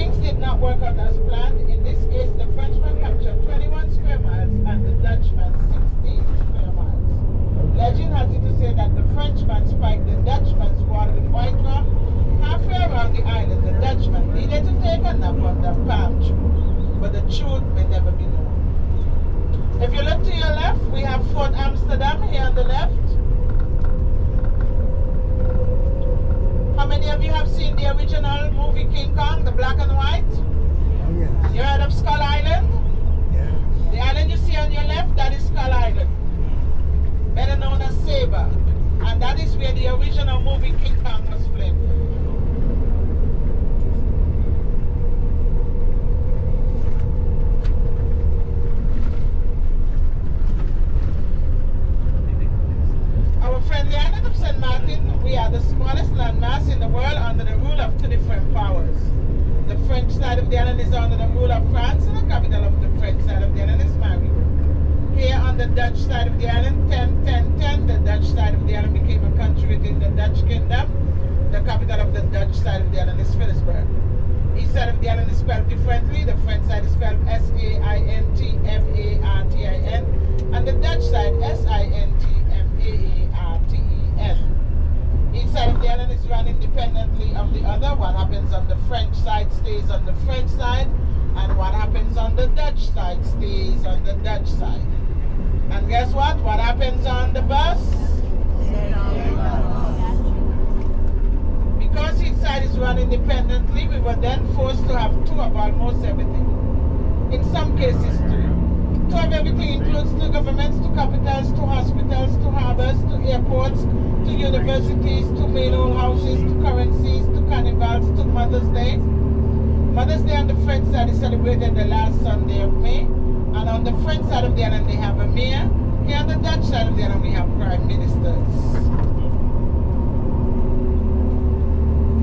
things did not work out as planned. In this case, the Frenchman captured 21 square miles and the Dutchman 16 square miles. Legend has it to say that the Frenchman spiked the Dutchman's water with white rum. Halfway around the island, the Dutchman needed to take a nap on the palm tree, but the truth may never be known. If you look to your left, we have Fort Amsterdam here on the left. How many of you have seen the original movie King Kong, the black and white? Oh, yes. You heard of Skull Island? Yes. The island you see on your left, that is Skull Island, better known as Sabre. And that is where the original movie King Kong was filmed. Our friendly island of St. Maarten, we are the smallest landmass in the world under the rule of two different powers. The French side of the island is under the rule of France, and the capital of the French side of the island is Paris. Here on the Dutch side of the island, 10-10-10, the Dutch side of the island became a country within the Dutch kingdom. The capital of the Dutch side of the island is Philipsburg. Each side of the island is spelled differently. The French side is spelled S-A-I-N-T-F-A-R-T-I-N, and the Dutch side S-I-N-T-M-A-A-R-T-E-N. Each side of the island is run independently of the other. What happens on the French side stays on the French side, and what happens on the Dutch side stays on the Dutch side. And guess what? What happens on the bus? Because each side is run independently, we were then forced to have two of almost everything. In some cases, three. Two of everything includes two governments, two capitals, two hospitals, two harbors, two airports, two universities, two mail houses, two currencies, two carnivals, two Mother's Day. Mother's Day on the French side is celebrated the last Sunday of May. And on the French side of the island, they have a mayor. Here on the Dutch side of the island, we have prime ministers.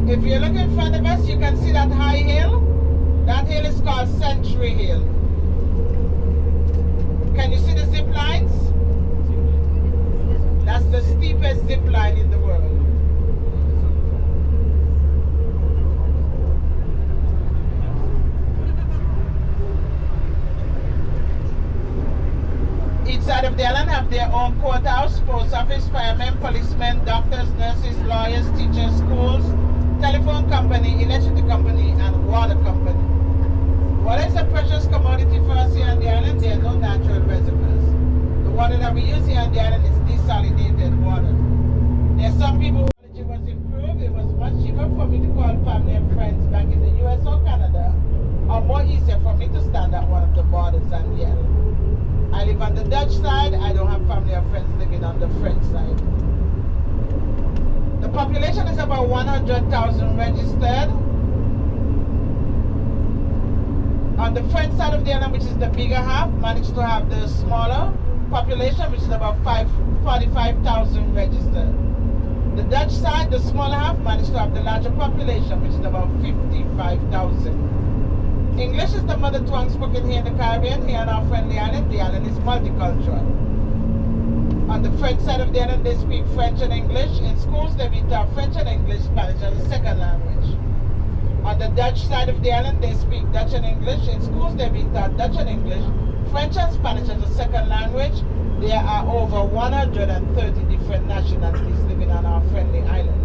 If you look in front of us, you can see that high hill. That hill is called Century Hill. Can you see the zip lines? That's the steepest zip line in the world. Each side of the island have their own courthouse, post office, firemen, policemen, doctors, nurses, lawyers, teachers, schools, telephone company, electricity company, and water company. Water is a precious commodity for us here on the island. There are no natural reservoirs. The water that we use here on the island is desalinated water. There are some people who it was improved. It was much cheaper for me to call family and friends back in the US or Canada, or more easier for me to stand at one of the borders and yell. I live on the Dutch side. I don't have family or friends living on the French side. The population is about 100,000 registered. On the French side of the island, which is the bigger half, managed to have the smaller population, which is about 45,000 registered. The Dutch side, the smaller half, managed to have the larger population, which is about 55,000. English is the mother tongue spoken here in the Caribbean. Here on our friendly island, the island is multicultural. On the French side of the island, they speak French and English. In schools, they be taught French and English, Spanish as a second language. On the Dutch side of the island, they speak Dutch and English. In schools, they be taught Dutch and English, French and Spanish as a second language. There are over 130 different nationalities living on our friendly island.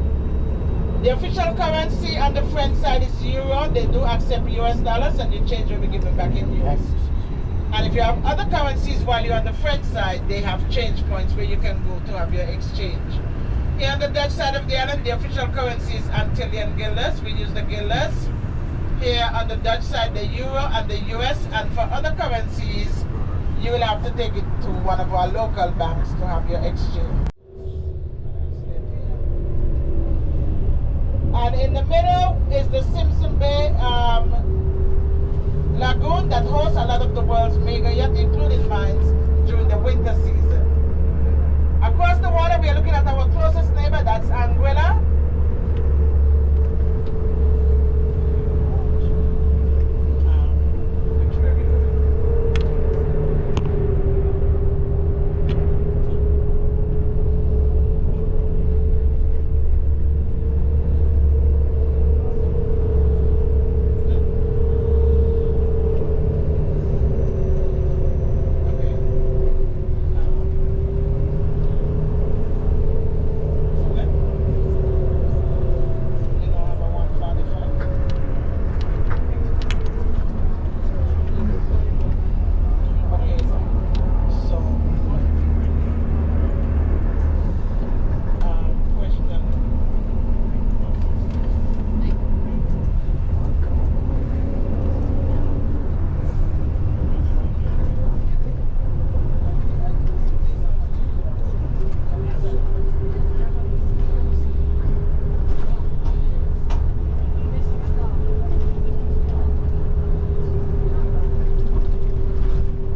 The official currency on the French side is euro. They do accept US dollars, and your change will be given back in US. And if you have other currencies while you're on the French side, they have change points where you can go to have your exchange. Here on the Dutch side of the island, the official currency is Antillian guilders. We use the guilders. Here on the Dutch side, the euro and the US. And for other currencies, you will have to take it to one of our local banks to have your exchange. And in the middle is the Simpson Bay Lagoon that hosts a lot of the world's mega yachts, including mines, during the winter season. Across the water, we are looking at our closest neighbor, that's Anguilla.